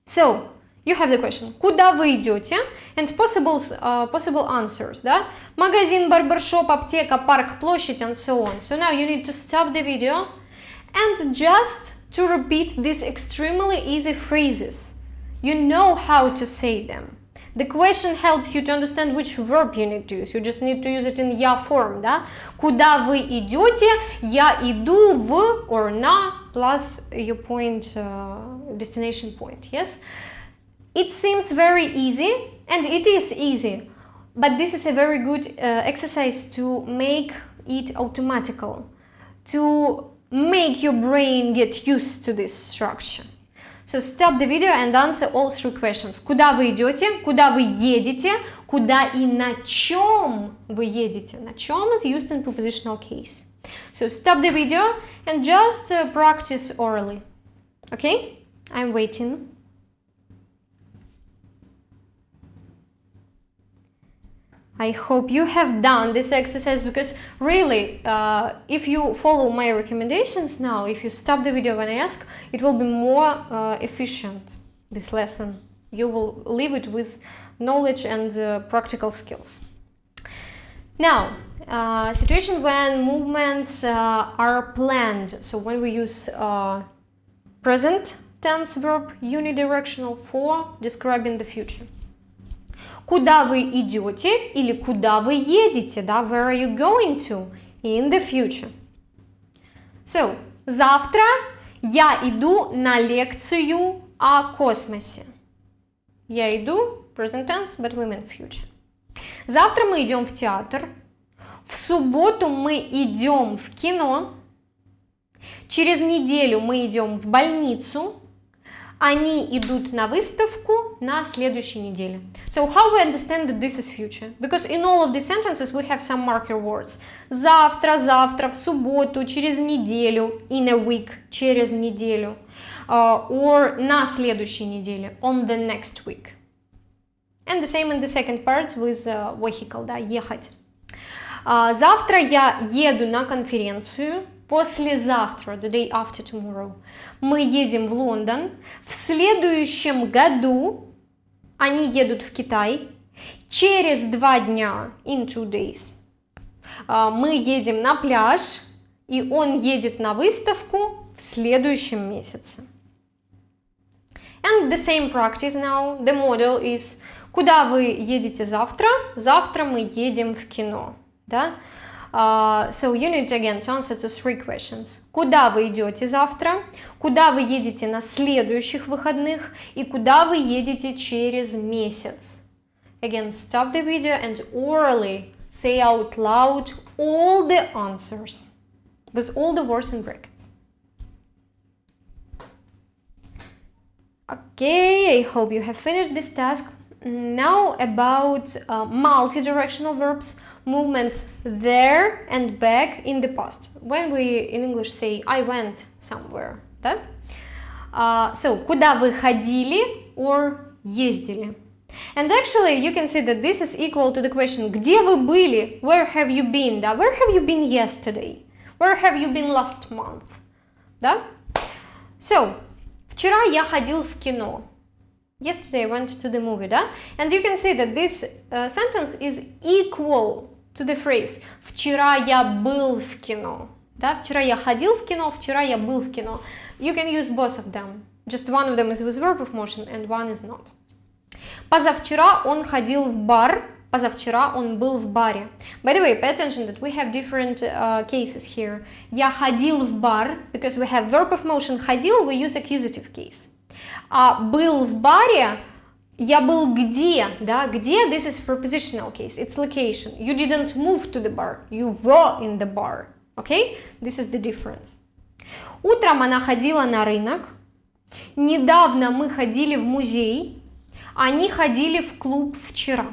So, you have the question, куда вы идете? And possible answers, да? Магазин, барбершоп, аптека, парк, площадь, and so on. So now you need to stop the video and just to repeat these extremely easy phrases. You know how to say them. The question helps you to understand which verb you need to use. You just need to use it in я form, да? Куда вы идете? Я иду в or на plus your point, destination point, yes? It seems very easy, and it is easy, but this is a very good exercise to make it automatical, to make your brain get used to this structure. So stop the video and answer all three questions. Куда вы идете? Куда вы едете? Куда и на чем вы едете? На чем is used in prepositional case. So stop the video and just practice orally. Okay? I'm waiting. I hope you have done this exercise, because really, if you follow my recommendations now, if you stop the video when I ask, it will be more efficient, this lesson. You will leave it with knowledge and practical skills. Now, situation when movements are planned. So when we use present tense verb, unidirectional for describing the future. Куда вы идете или куда вы едете, да? Where are you going to in the future? So, завтра я иду на лекцию о космосе. Я иду, present tense, but we mean future. Завтра мы идем в театр. В субботу мы идем в кино. Через неделю мы идем в больницу. Они идут на выставку на следующей неделе. So how we understand that this is future? Because in all of these sentences we have some marker words. Завтра, завтра, в субботу, через неделю, in a week, через неделю, or на следующей неделе, on the next week. And the same in the second part with vehicle, да, ехать. Завтра я еду на конференцию. Послезавтра, the day after tomorrow, мы едем в Лондон. В следующем году они едут в Китай. Через 2 дня, in 2 days, мы едем на пляж, и он едет на выставку в следующем месяце. And the same practice now, the model is, куда вы едете завтра? Завтра мы едем в кино, да? So you need again to answer to 3 questions. Куда вы идете завтра? Куда вы едете на следующих выходных? И куда вы едете через месяц? Again, stop the video and orally say out loud all the answers with all the words in brackets. Okay, I hope you have finished this task. Now about multi-directional verbs. Movements there and back in the past. When we in English say I went somewhere, да? So, куда вы ходили or ездили? And actually, you can see that this is equal to the question, где вы были? Where have you been? Да? Where have you been yesterday? Where have you been last month? Да? So, вчера я ходил в кино. Yesterday I went to the movie, да? And you can see that this sentence is equal to the phrase «Вчера я был в кино». Да? Вчера я ходил в кино, вчера я был в кино. You can use both of them. Just one of them is with verb of motion and one is not. Позавчера он ходил в бар. Позавчера он был в баре. By the way, pay attention that we have different cases here. Я ходил в бар, because we have verb of motion ходил, we use accusative case. А был в баре, я был где, да, где, this is prepositional case, it's location. You didn't move to the bar, you were in the bar, okay? This is the difference. Утром она ходила на рынок, недавно мы ходили в музей, они ходили в клуб вчера.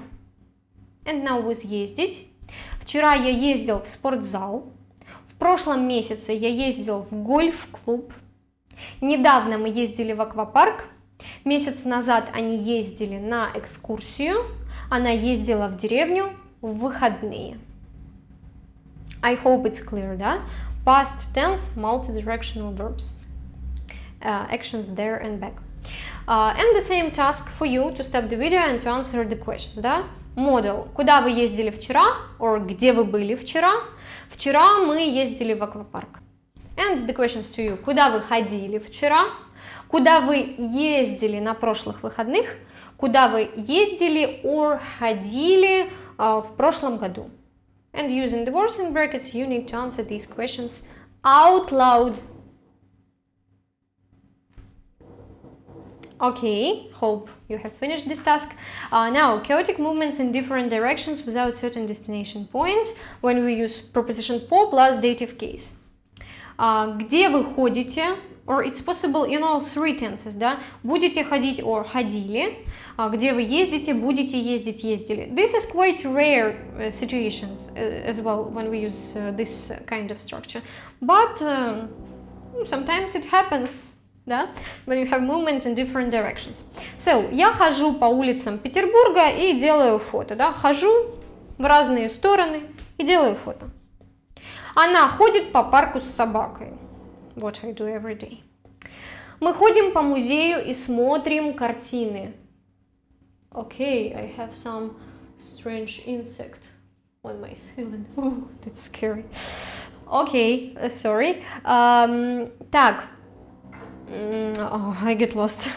And now with ездить. Вчера я ездил в спортзал, в прошлом месяце я ездил в гольф-клуб, недавно мы ездили в аквапарк, Месяц назад они ездили на экскурсию. Она ездила в деревню в выходные. I hope it's clear, да? Past tense, multidirectional verbs. Actions there and back. And the same task for you to stop the video and to answer the questions, да? Model. Куда вы ездили вчера? Or где вы были вчера? Вчера мы ездили в аквапарк. And the questions to you. Куда вы ходили вчера? Куда вы ездили на прошлых выходных? Куда вы ездили or ходили в прошлом году? And using the words in brackets, you need to answer these questions out loud. Okay, hope you have finished this task. Now, chaotic movements in different directions without certain destination point when we use preposition по plus dative case. Где вы ходите? Or it's possible in all three tenses, да? Будете ходить or ходили. Где вы ездите? Будете ездить, ездили. This is quite rare situations as well when we use this kind of structure. But sometimes it happens, да? When you have movement in different directions. So, я хожу по улицам Петербурга и делаю фото, да? Хожу в разные стороны и делаю фото. Она ходит по парку с собакой. What I do every day. Мы ходим по музею и смотрим картины. Okay, I have some strange insect on my ceiling. Oh, that's scary. Okay, sorry. Так. Oh, I get lost.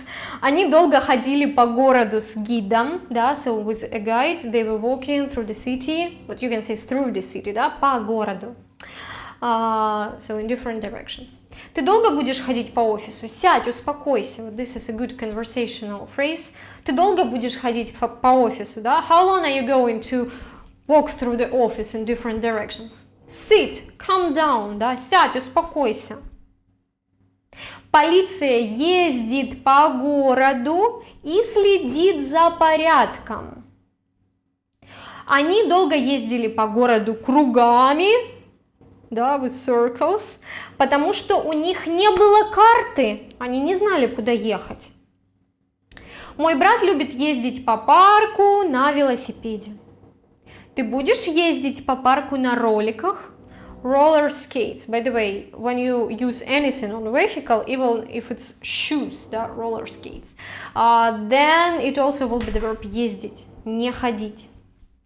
Они долго ходили по городу с гидом, да, so with a guide, they were walking through the city, but you can say through the city, да, по городу. So in different directions. Ты долго будешь ходить по офису? Сядь, успокойся. This is a good conversational phrase. Ты долго будешь ходить по офису, да? How long are you going to walk through the office in different directions? Sit, calm down, да? Сядь, успокойся. Полиция ездит по городу и следит за порядком. Они долго ездили по городу кругами, да, with circles, потому что у них не было карты, они не знали, куда ехать. Мой брат любит ездить по парку на велосипеде. Ты будешь ездить по парку на роликах? Roller skates. By the way, when you use anything on a vehicle, even if it's shoes, да, roller skates, then it also will be the verb ездить, не ходить.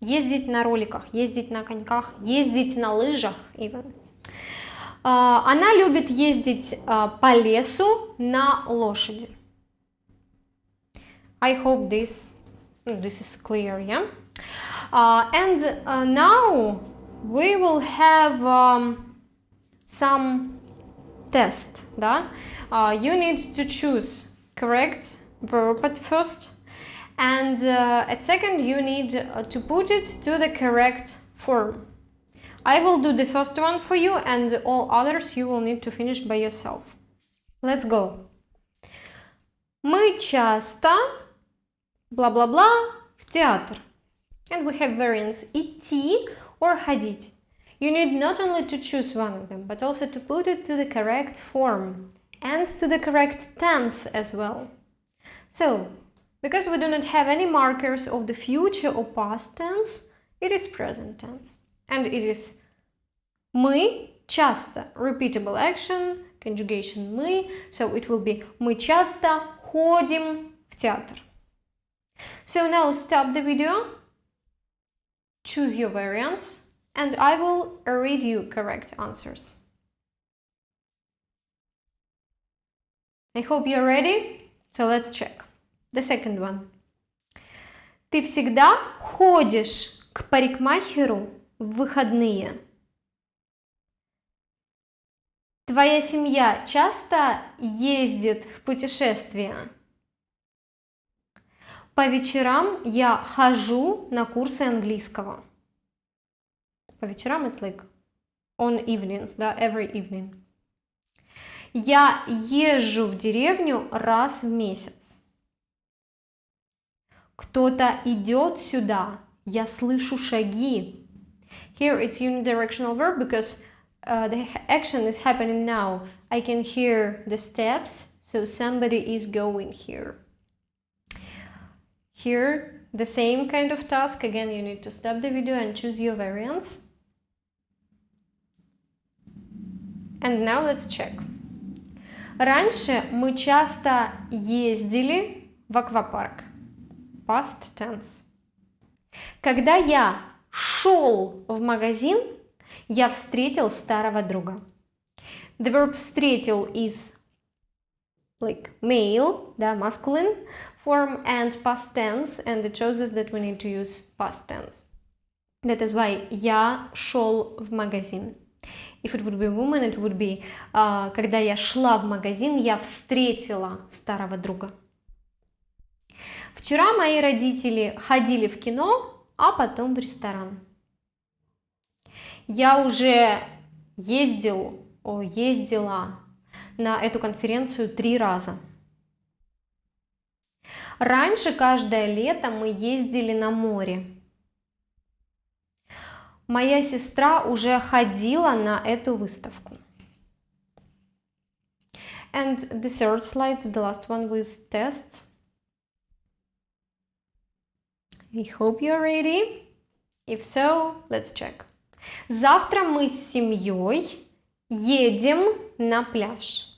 Ездить на роликах, ездить на коньках, ездить на лыжах even. Она любит ездить по лесу на лошади. I hope this is clear, yeah? And now we will have some test, да? You need to choose correct verb at first. And at second, you need to put it to the correct form. I will do the first one for you, and all others you will need to finish by yourself. Let's go. Мы часто бла-бла-бла в театр. And we have variants ИДТИ or ХОДИТЬ. You need not only to choose one of them, but also to put it to the correct form and to the correct tense as well. So, because we do not have any markers of the future or past tense, it is present tense. And it is мы часто, repeatable action, conjugation мы, so it will be мы часто ходим в театр. So now stop the video, choose your variants, and I will read you correct answers. I hope you're ready, so let's check. The second one. Ты всегда ходишь к парикмахеру в выходные. Твоя семья часто ездит в путешествия. По вечерам я хожу на курсы английского. По вечерам it's like on evenings, да, every evening. Я езжу в деревню раз в месяц. Кто-то идет сюда. Я слышу шаги. Here it's unidirectional verb because the action is happening now. I can hear the steps, so somebody is going here. Here, the same kind of task. Again, you need to stop the video and choose your variants. And now let's check. Раньше мы часто ездили в аквапарк. Past tense. Когда я шел в магазин, я встретил старого друга. The verb встретил is like male, да, masculine form and past tense, and it shows us that we need to use past tense. That is why я шел в магазин. If it would be a woman, it would be когда я шла в магазин, я встретила старого друга. Вчера мои родители ходили в кино, а потом в ресторан. Я уже ездила на эту конференцию 3 раза. Раньше каждое лето мы ездили на море. Моя сестра уже ходила на эту выставку. And the third slide, the last one with tests. I hope you're ready. If so, let's check. Завтра мы с семьей едем на пляж.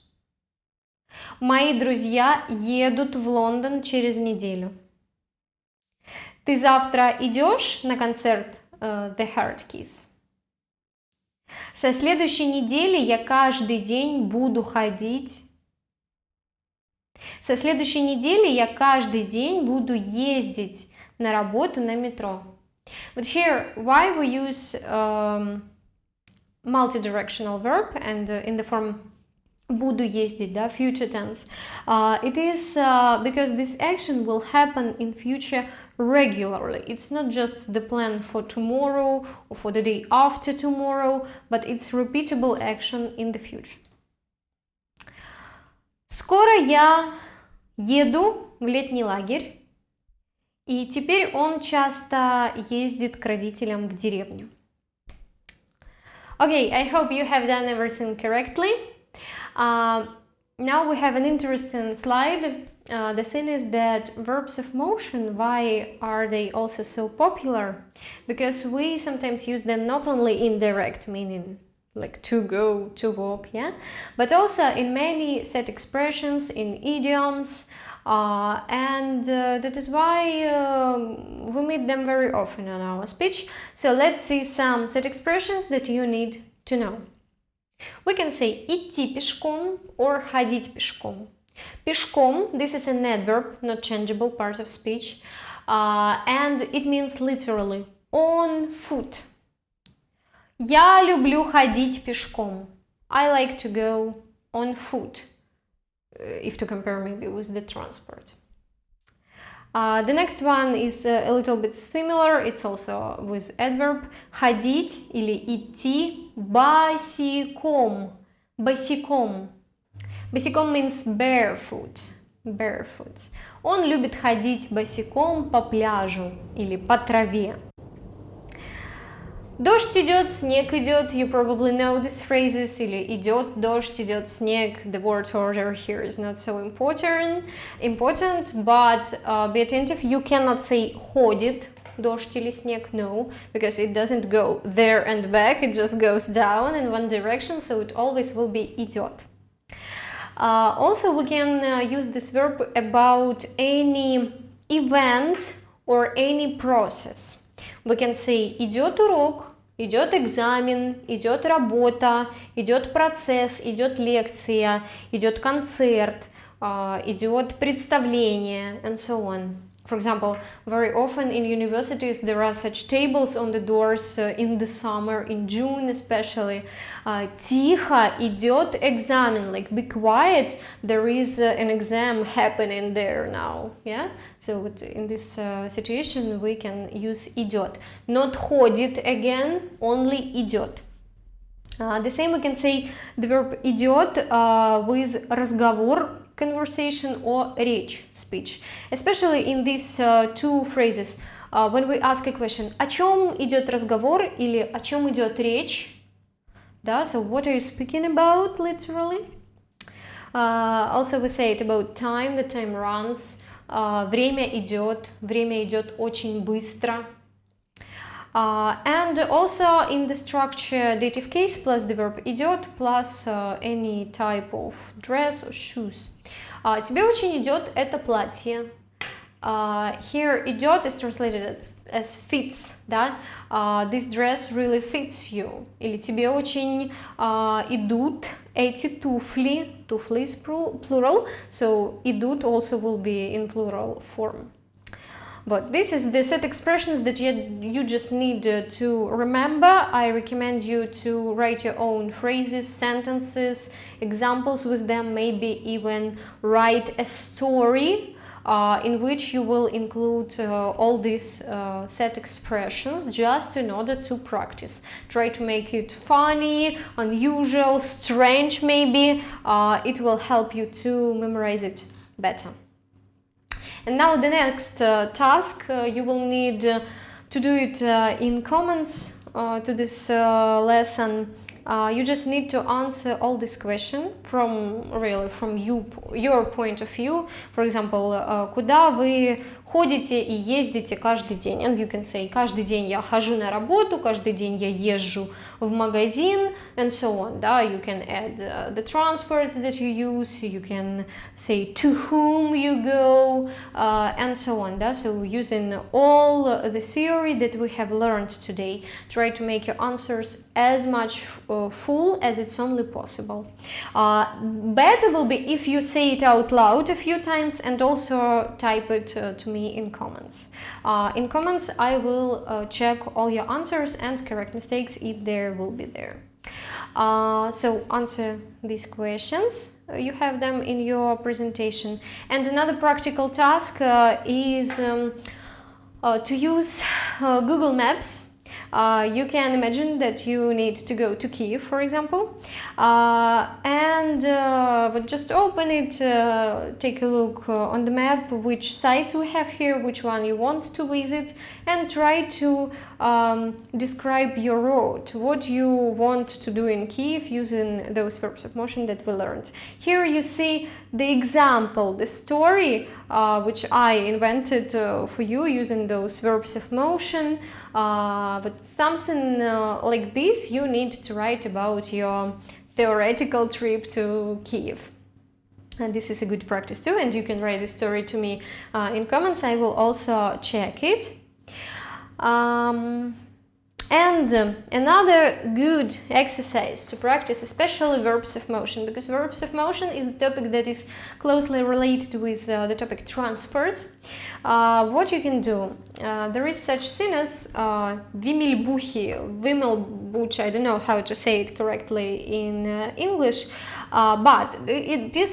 Мои друзья едут в Лондон через неделю. Ты завтра идешь на концерт The ХОДИТЬ? Со следующей недели я каждый день буду ходить. Со следующей недели я каждый день буду ездить на работу на метро. But here, why we use multidirectional verb and in the form буду ездить, да, future tense. It is because this action will happen in future regularly. It's not just the plan for tomorrow or for the day after tomorrow, but it's repeatable action in the future. Скоро я еду в летний лагерь, и теперь он часто ездит к родителям в деревню. Okay, I hope you have done everything correctly. Now we have an interesting slide. The thing is that verbs of motion, why are they also so popular? Because we sometimes use them not only in direct meaning, like to go, to walk, yeah, but also in many set expressions, in idioms, and that is why we meet them very often in our speech. So let's see some set expressions that you need to know. We can say идти пешком or ходить пешком. Пешком, this is an adverb, not changeable part of speech, and it means literally on foot. Я люблю ходить пешком. I like to go on foot, if to compare maybe with the transport. The next one is a little bit similar, it's also with adverb. Ходить или идти босиком. Босиком. Босиком means barefoot. Barefoot. Он любит ходить босиком по пляжу или по траве. Дождь идет, снег идет. You probably know these phrases. Или идет дождь, идет снег. The word order here is not so important, but be attentive. You cannot say ходит дождь или снег. No, because it doesn't go there and back. It just goes down in one direction, so it always will be идет. Also, we can use this verb about any event or any process. We can say идет урок, идет экзамен, идет работа, идет процесс, идет лекция, идет концерт, идет представление, and so on. For example, very often in universities there are such tables on the doors in the summer, in June especially. Тихо, идет экзамен, like be quiet, there is an exam happening there now. Yeah? So in this situation we can use идет. Not ходит again, only идет. The same we can say the verb идет with разговор, conversation or речь, speech. Especially in these two phrases. When we ask a question, о чем идет разговор или о чем идет речь? Да, so what are you speaking about, literally? Also we say it about time, the time runs, время идет очень быстро. And also in the structure dative case plus the verb идет plus any type of dress or shoes. Тебе очень идет это платье. Here идет is translated as fits, да? This dress really fits you. Или тебе очень идут эти туфли. Туфли is plural, so идут also will be in plural form. But this is the set expressions that you just need to remember. I recommend you to write your own phrases, sentences, examples with them, maybe even write a story in which you will include all these set expressions just in order to practice. Try to make it funny, unusual, strange maybe. It will help you to memorize it better. And now the next task, you will need to do it in comments to this lesson. You just need to answer all this question from your point of view. For example, куда вы ходите и ездите каждый день? And you can say, каждый день я хожу на работу, каждый день я езжу в магазин, and so on. Да? You can add the transport that you use, you can say to whom you go, and so on. Да? So using all the theory that we have learned today, try to make your answers as much full as it's only possible. Better will be if you say it out loud a few times and also type it to me in comments. In comments I will check all your answers and correct mistakes if there will be there. So answer these questions, you have them in your presentation. And another practical task is to use Google Maps. You can imagine that you need to go to Kyiv, for example, and just open it, take a look on the map, which sites we have here, which one you want to visit, and try to describe your route, what you want to do in Kyiv using those verbs of motion that we learned. Here you see the example, the story which I invented for you using those verbs of motion. But something like this you need to write about your theoretical trip to Kyiv. And this is a good practice too, and you can write the story to me in comments. I will also check it. And another good exercise to practice, especially verbs of motion, because verbs of motion is the topic that is closely related with the topic transport. What you can do, there is such thing as вимельбухи, I don't know how to say it correctly in English, but it is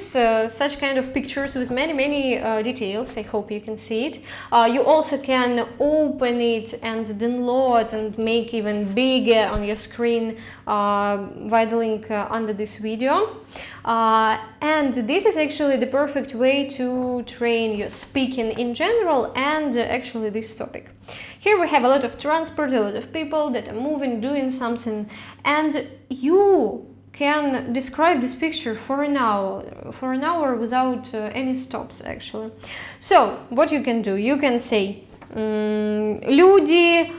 such kind of pictures with many details. I hope you can see it. You also can open it and download and make even bigger on your screen via the link under this video. And this is actually the perfect way to train your speaking in general and actually this topic. Here we have a lot of transport, a lot of people that are moving, doing something, and you can describe this picture for an hour without any stops actually. So what you can do, you can say люди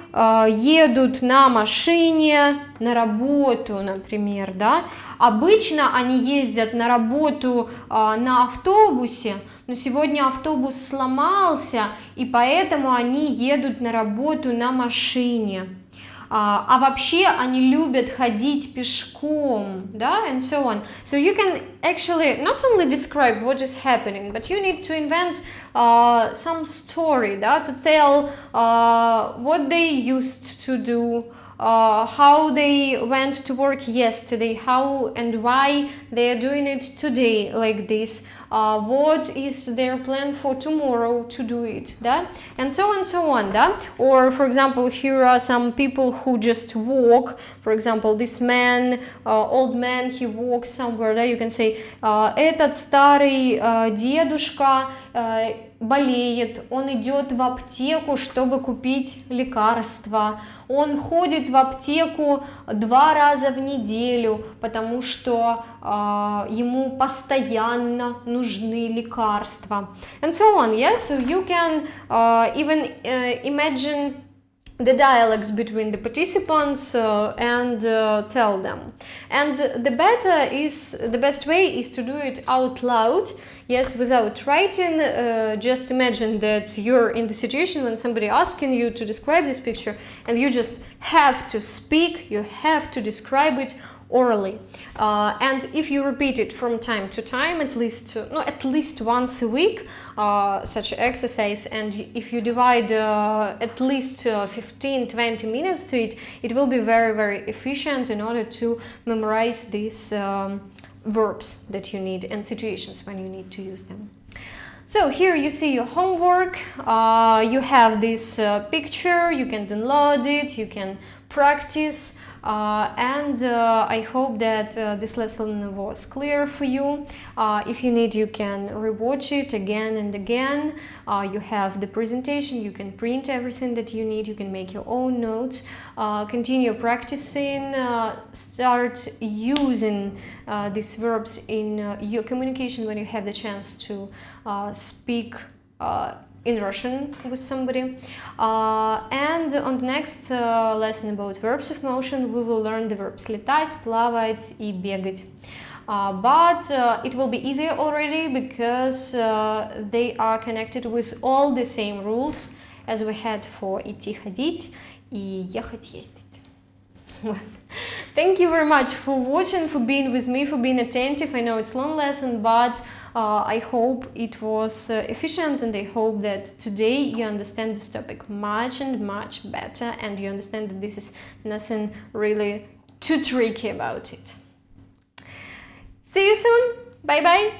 едут на машине на работу, например, да? Обычно они ездят на работу на автобусе, но сегодня автобус сломался, и поэтому они едут на работу на машине. А вообще они любят ходить пешком, да, and so on. So you can actually not only describe what is happening, but you need to invent some story, да, to tell what they used to do, how they went to work yesterday, how and why they are doing it today like this. What is their plan for tomorrow to do it, да? And so on, да? Or, for example, here are some people who just walk. For example, this man, old man, he walks somewhere, да? You can say, этот старый дедушка болеет, он идет в аптеку, чтобы купить лекарства, он ходит в аптеку 2 раза в неделю, потому что ему постоянно нужны лекарства. And so on, yeah? So you can even imagine the dialogues between the participants and tell them. And the best way is to do it out loud, yes, without writing. Just imagine that you're in the situation when somebody asking you to describe this picture, and you just have to speak, you have to describe it orally. And if you repeat it from time to time, at least once a week, such exercise, and if you divide at least 15-20 minutes to it, it will be very, very efficient in order to memorize these verbs that you need and situations when you need to use them. So here you see your homework, you have this picture, you can download it, you can practice, and I hope that this lesson was clear for you. If you need, you can rewatch it again and again. You have the presentation, you can print everything that you need, you can make your own notes, continue practicing, start using these verbs in your communication when you have the chance to speak in Russian with somebody. And on the next lesson about verbs of motion, we will learn the verbs летать, плавать и бегать. But it will be easier already because they are connected with all the same rules as we had for ИДТИ, ХОДИТЬ и ЕХАТЬ, ЕЗДИТЬ. Thank you very much for watching, for being with me, for being attentive. I know it's a long lesson, but I hope it was efficient, and I hope that today you understand this topic much and much better, and you understand that this is nothing really too tricky about it. See you soon. Bye bye.